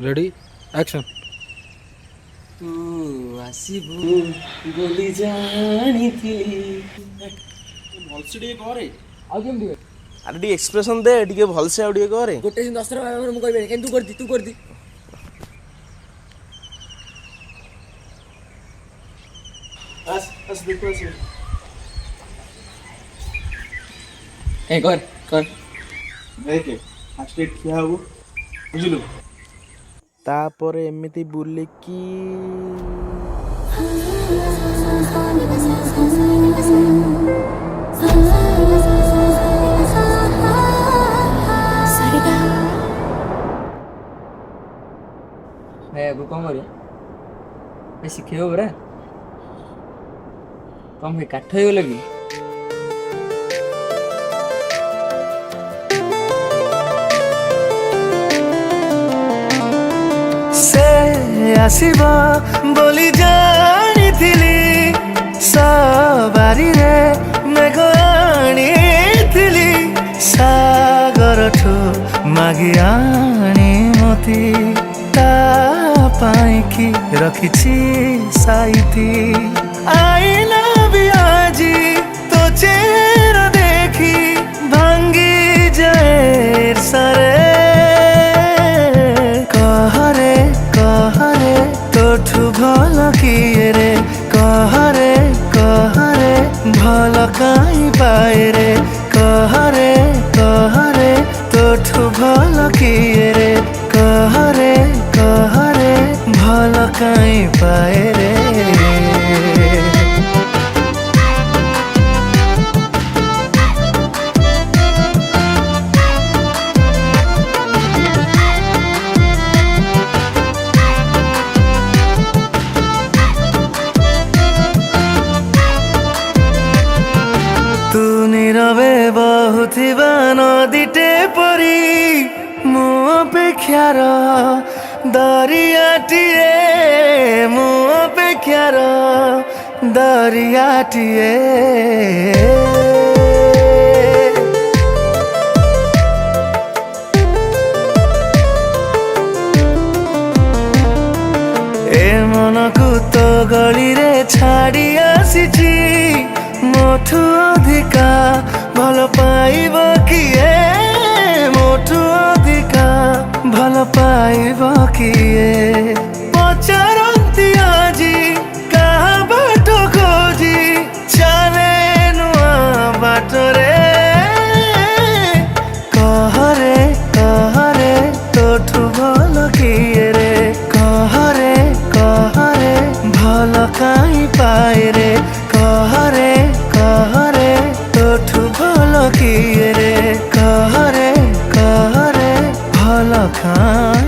Ready action. तू आसीबू बोली जानिथिली भलसे टिके करे आउ केमती अरे टी एक्सप्रेशन दे टी भलसे आउ टी करे गोटे दिन 10 थर मु कहबे केन तू कर दी बस देखो ऐसे ए कर देखे फास्ट ठिया हो बुझलु तापर एमिति बुलिकी मैं अब कम करिया मैं शिखेबो बरा कम हे काठ हो लगी आसीबा बोली जानिथिली सवारी रे मेघ आनिथिली सागर ठु मागी आनी मती ता पाई की रखिछि साइती आई लव यू आजी तो चेहरा देखी भांगी जाए सारे तोठु भल किए रे कहरे भल काई पाए रे कहरे तोठु भल किए रे कहरे भल काई पाए रे নীরবে বহুথিবা নদীতে পরি মো অপেক্ষার দরিয়াটিয়ে মো অপেক্ষার দরিয়াটিয়ে এ মনকু তো গলিরে ছাড়ি আসিছি मोठू अधिका भल पाइब किए मोठू अधिका भल पाइब किए पचारती आजी कहा बाट खोजी चले नुआ बाटरे कहरे तोठू भल किए रे कहरे भल काई पाए रे कहरे तोठू भल किए रे कहरे भल खाए